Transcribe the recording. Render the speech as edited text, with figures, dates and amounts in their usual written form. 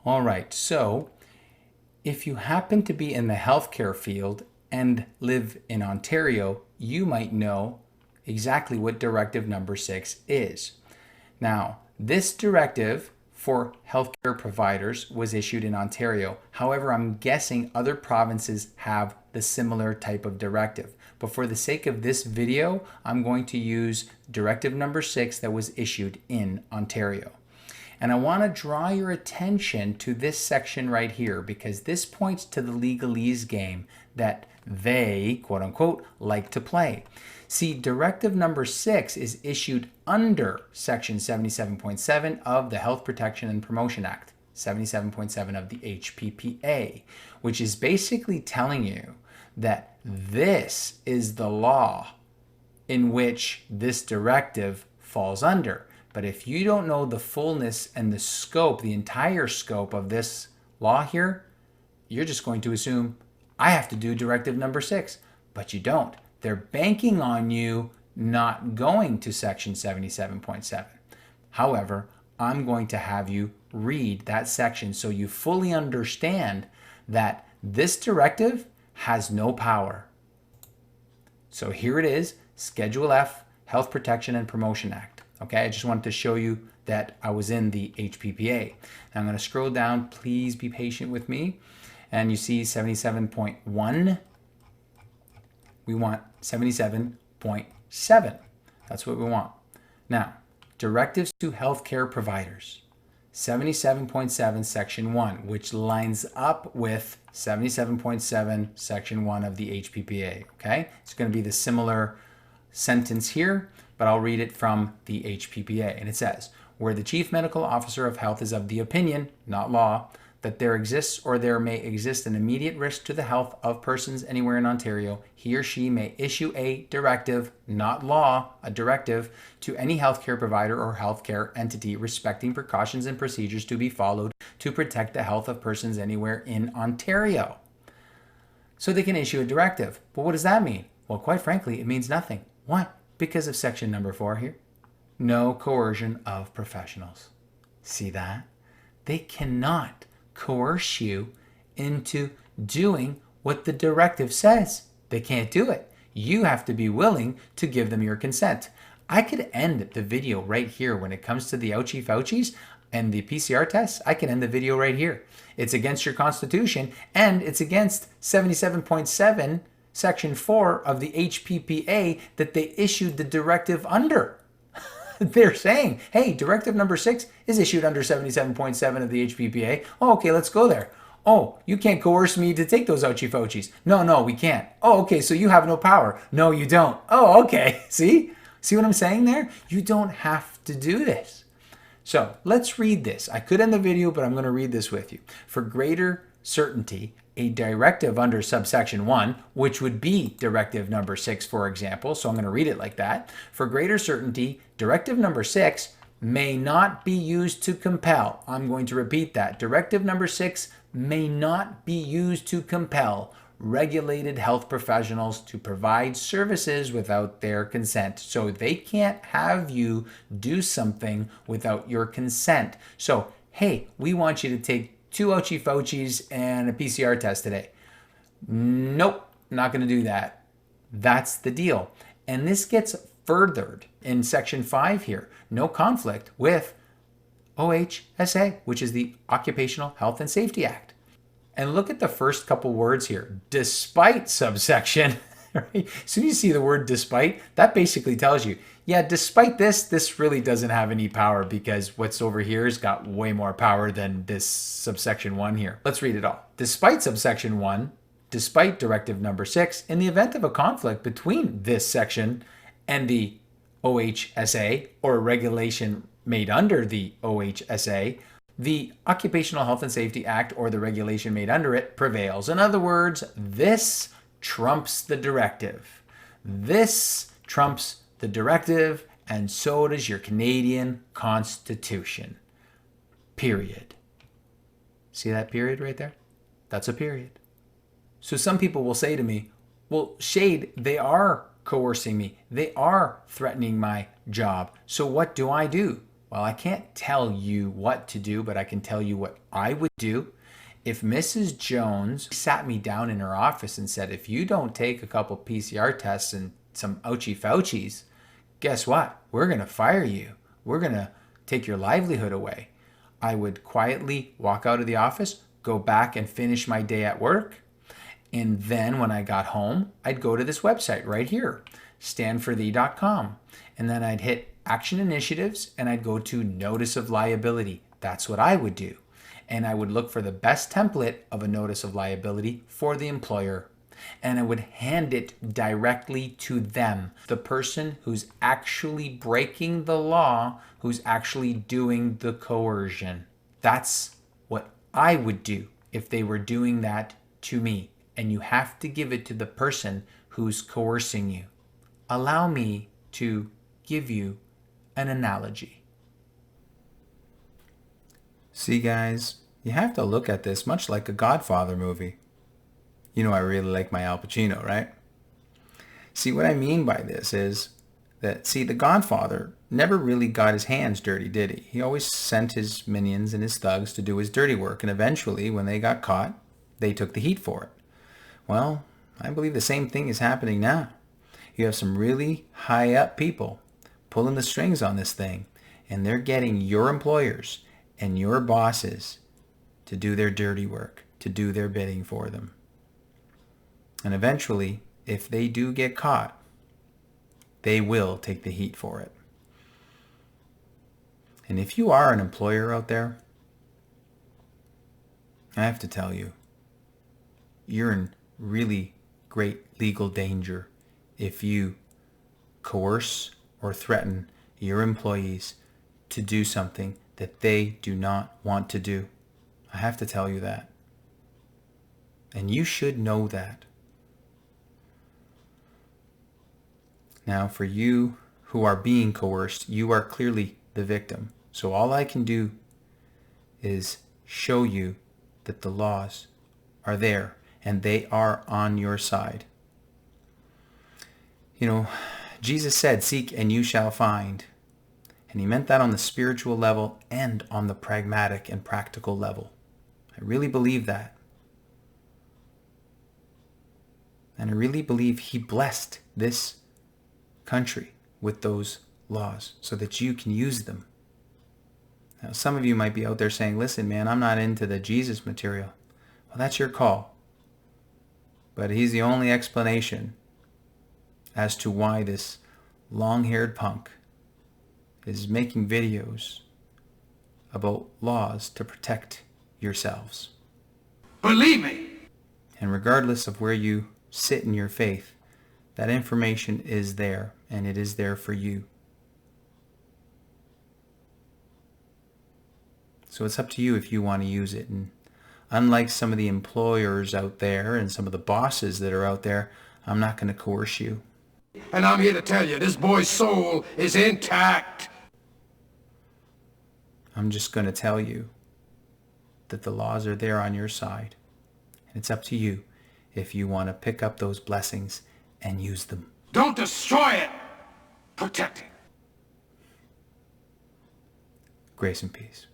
All right, so if you happen to be in the healthcare field and live in Ontario, you might know exactly what Directive Number 6 is. Now, this directive for healthcare providers was issued in Ontario. However, I'm guessing other provinces have the similar type of directive. But for the sake of this video, I'm going to use Directive Number 6 that was issued in Ontario. And I want to draw your attention to this section right here because this points to the legalese game that they, quote unquote, like to play. See, Directive Number 6 is issued under Section 77.7 of the Health Protection and Promotion Act, 77.7 of the HPPA, which is basically telling you that this is the law in which this directive falls under. But if you don't know the fullness and the scope, the entire scope of this law here, you're just going to assume I have to do Directive Number 6, but you don't. They're banking on you not going to Section 77.7. However, I'm going to have you read that section so you fully understand that this directive has no power. So here it is, Schedule F, Health Protection and Promotion Act. Okay, I just wanted to show you that I was in the HPPA. Now I'm going to scroll down. Please be patient with me. And you see 77.1. We want 77.7. That's what we want. Now, directives to healthcare providers. 77.7 Section 1, which lines up with 77.7 Section 1 of the HPPA. Okay, it's going to be the similar sentence here, but I'll read it from the HPPA. And it says, where the Chief Medical Officer of Health is of the opinion, not law, that there exists or there may exist an immediate risk to the health of persons anywhere in Ontario, he or she may issue a directive, not law, a directive, to any healthcare provider or healthcare entity respecting precautions and procedures to be followed to protect the health of persons anywhere in Ontario. So they can issue a directive. But what does that mean? Well, quite frankly, it means nothing. Why? Because of Section Number 4 here. No coercion of professionals. See that? They cannot coerce you into doing what the directive says. They can't do it. You have to be willing to give them your consent. I could end the video right here when it comes to the Ouchi-Fouchis and the PCR tests. I can end the video right here. It's against your Constitution and it's against 77.7 Section 4 of the HPPA that they issued the directive under. They're saying, hey, Directive Number 6 is issued under 77.7 of the HPPA. Oh, okay, let's go there. Oh, you can't coerce me to take those Ouchi-Fouchis. No, we can't. Oh, okay, so you have no power. No, you don't. Oh, okay. See what I'm saying there? You don't have to do this. So let's read this. I could end the video, but I'm going to read this with you. For greater certainty, a directive under subsection 1, which would be Directive Number 6, for example, so I'm going to read it like that. For greater certainty, Directive Number 6 may not be used to compel. I'm going to repeat that. Directive Number 6 may not be used to compel regulated health professionals to provide services without their consent. So they can't have you do something without your consent. So, hey, we want you to take 2 Ouchi-Fouchis and a PCR test today. Nope, not going to do that. That's the deal. And this gets furthered in Section 5 here. No conflict with OHSA, which is the Occupational Health and Safety Act. And look at the first couple words here. Despite subsection, right? As soon as you see the word despite, that basically tells you, yeah, despite this really doesn't have any power because what's over here has got way more power than this subsection 1 here. Let's read it all. Despite subsection 1, despite Directive Number 6, in the event of a conflict between this section and the OHSA or a regulation made under the OHSA, the Occupational Health and Safety Act or the regulation made under it prevails. In other words, this trumps the directive. This trumps the directive, and so does your Canadian Constitution. Period. See that period right there? That's a period. So some people will say to me, well, Shade, they are coercing me. They are threatening my job. So what do? Well, I can't tell you what to do, but I can tell you what I would do. If Mrs. Jones sat me down in her office and said, if you don't take a couple PCR tests and some Ouchi-Fouchis, guess what? We're going to fire you. We're going to take your livelihood away. I would quietly walk out of the office, go back and finish my day at work. And then when I got home, I'd go to this website right here, standforthee.com. And then I'd hit Action Initiatives and I'd go to Notice of Liability. That's what I would do. And I would look for the best template of a notice of liability for the employer. And I would hand it directly to them, the person who's actually breaking the law, who's actually doing the coercion. That's what I would do if they were doing that to me. And you have to give it to the person who's coercing you. Allow me to give you an analogy. See, guys, you have to look at this much like a Godfather movie. You know I really like my Al Pacino, right? See, what I mean by this is that, the Godfather never really got his hands dirty, did he? He always sent his minions and his thugs to do his dirty work, and eventually, when they got caught, they took the heat for it. Well, I believe the same thing is happening now. You have some really high up people pulling the strings on this thing, and they're getting your employers and your bosses to do their dirty work, to do their bidding for them. And eventually, if they do get caught, they will take the heat for it. And if you are an employer out there, I have to tell you, you're in really great legal danger if you coerce or threaten your employees to do something that they do not want to do. I have to tell you that. And you should know that. Now, for you who are being coerced, you are clearly the victim. So all I can do is show you that the laws are there and they are on your side. You know, Jesus said, "Seek and you shall find." And he meant that on the spiritual level and on the pragmatic and practical level. I really believe that. And I really believe he blessed this country with those laws so that you can use them. Now, some of you might be out there saying, listen, man, I'm not into the Jesus material. Well, that's your call. But he's the only explanation as to why this long-haired punk is making videos about laws to protect yourselves. Believe me. And regardless of where you sit in your faith, that information is there, and it is there for you. So it's up to you if you want to use it. And unlike some of the employers out there and some of the bosses that are out there, I'm not going to coerce you. And I'm here to tell you, this boy's soul is intact. I'm just going to tell you that the laws are there on your side. And it's up to you if you want to pick up those blessings and use them. Don't destroy it. Protect it. Grace and peace.